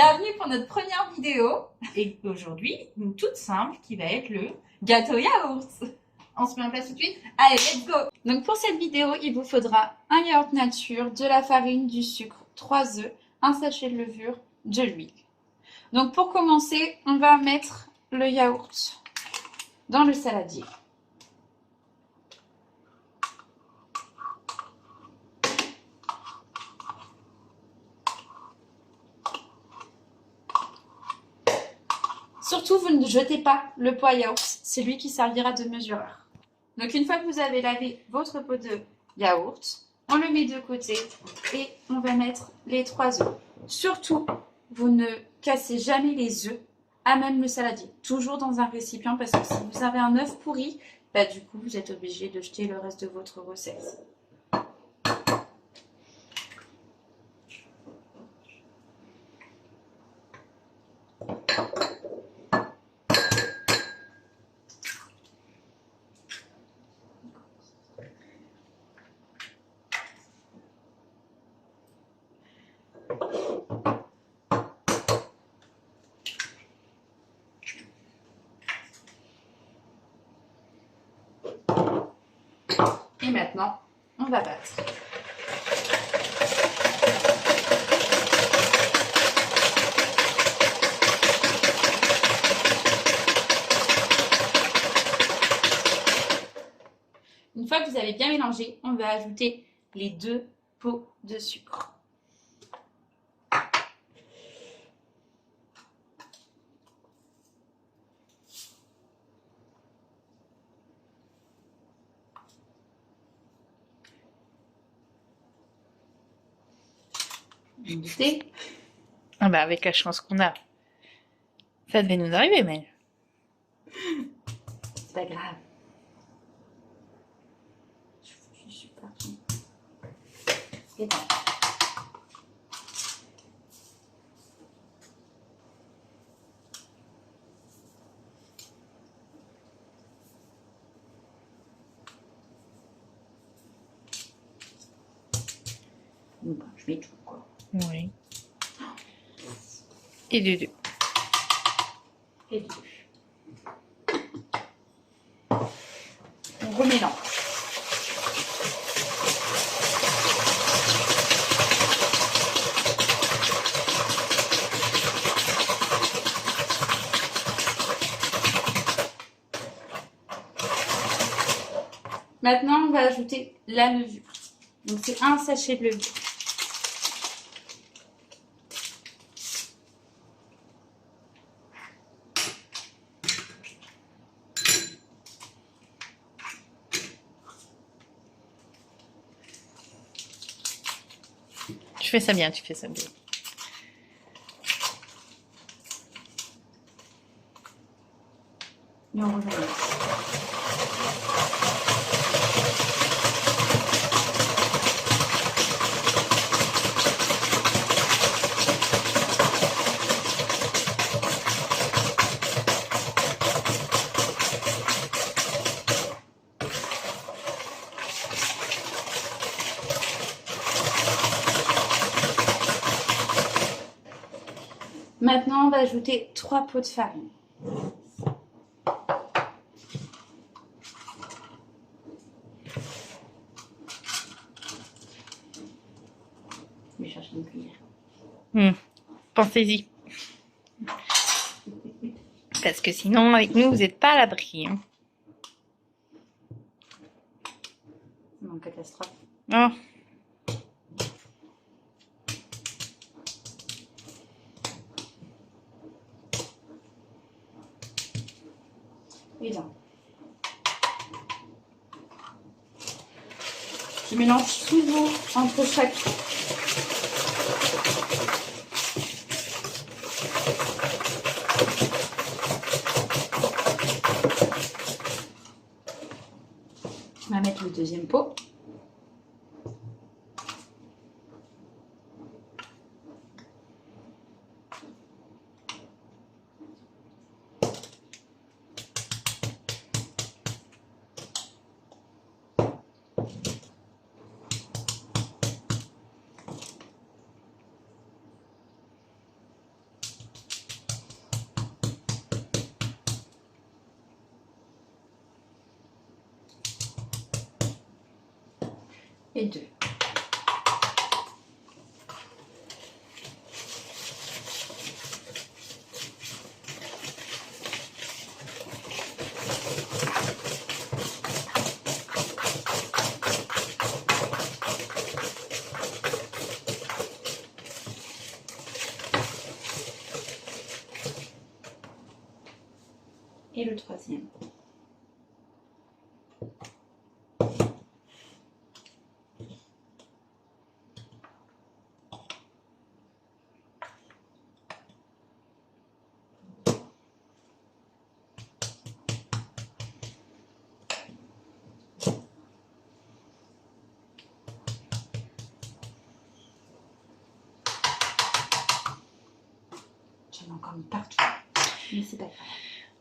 Bienvenue pour notre première vidéo. Et aujourd'hui, une toute simple qui va être le Gâteau yaourt. On se met en place tout de suite. Allez, let's go. Donc pour cette vidéo, il vous faudra un yaourt nature, de la farine, du sucre, 3 œufs, un sachet de levure, de l'huile. Donc pour commencer, on va mettre le yaourt dans le saladier. Surtout, vous ne jetez pas le pot à yaourt, c'est lui qui servira de mesureur. Donc une fois que vous avez lavé votre pot de yaourt, on le met de côté et on va mettre les 3 œufs. Surtout, vous ne cassez jamais les œufs à même le saladier, toujours dans un récipient parce que si vous avez un œuf pourri, du coup vous êtes obligé de jeter le reste de votre recette. Et maintenant, on va battre. Une fois que vous avez bien mélangé, on va ajouter les 2 pots de sucre. Vous doutez? Ah bah avec la chance qu'on a, ça devait nous arriver, mais C'est pas grave. Je suis partie. Et bon. Bon, je mets tout, quoi. oui. Et du deux. Et 2. On remélange. Maintenant, on va ajouter la levure. Donc, c'est un sachet de levure. Tu fais ça bien, tu fais ça bien. Et on remélange. Maintenant, on va ajouter 3 pots de farine. Je vais chercher une cuillère. Pensez-y. Parce que sinon, avec nous, vous n'êtes pas à l'abri. Hein. C'est une catastrophe. Oh. Et là. Je mélange souvent entre chaque. On va mettre le deuxième pot. et 2. Et le 3e. J'en ai encore mis partout, mais c'est pas grave.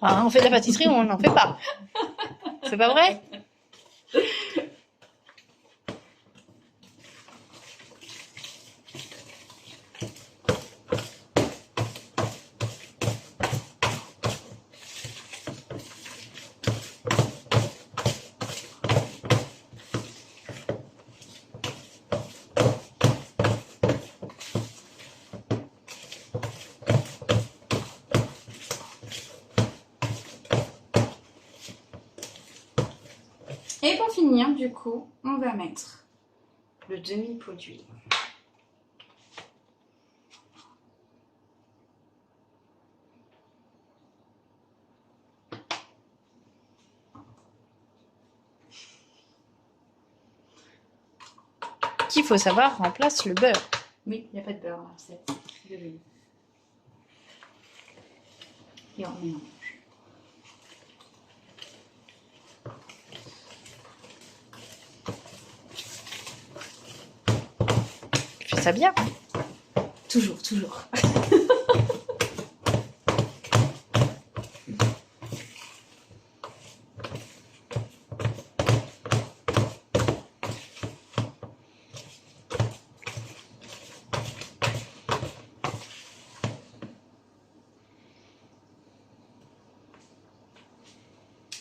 Ah, on fait de la pâtisserie ou on n'en fait pas? C'est pas vrai? Et pour finir, du coup, on va mettre le demi-pot d'huile. Qu'il faut savoir remplace le beurre. Oui, il n'y a pas de beurre dans cette de l'huile. Et on mélange. Fais ça bien. Toujours, toujours.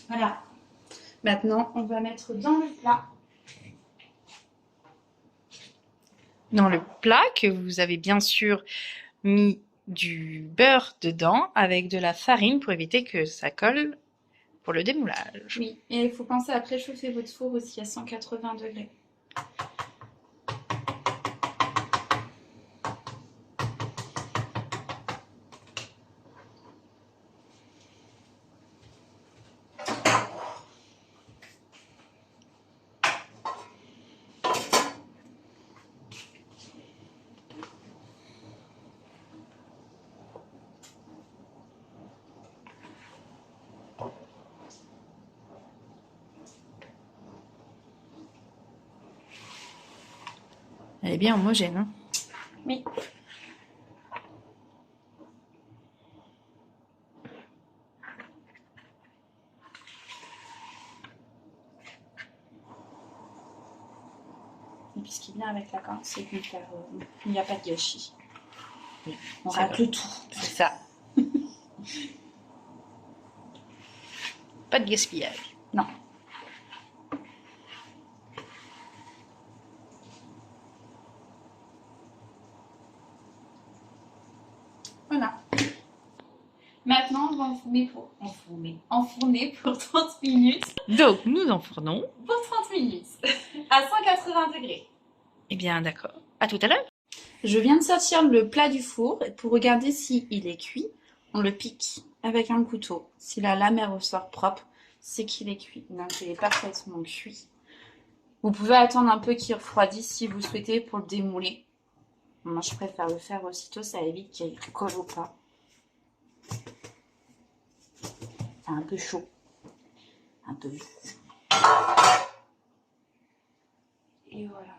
Voilà. Maintenant, on va mettre dans le plat. Dans le plat que vous avez bien sûr mis du beurre dedans avec de la farine pour éviter que ça colle pour le démoulage. Oui, et il faut penser à préchauffer votre four aussi à 180 degrés. Elle est bien homogène. Hein? Oui. Et puis ce qui vient avec la corde, c'est qu'il n'y a pas de gâchis. Oui, on c'est rate vrai. le tout. C'est ça. Pas de gaspillage. Non. Voilà. Maintenant, on va enfourner pour 30 minutes. Donc, nous enfournons. Pour 30 minutes. À 180 degrés. Eh bien, d'accord. À tout à l'heure. Je viens de sortir le plat du four et pour regarder s'il est cuit, on le pique avec un couteau. Si la lame ressort propre, c'est qu'il est cuit. Donc il est parfaitement cuit. Vous pouvez attendre un peu qu'il refroidisse si vous souhaitez pour le démouler. Moi je préfère le faire aussitôt, ça évite qu'il colle au plat. C'est un peu chaud. Un peu. Et voilà.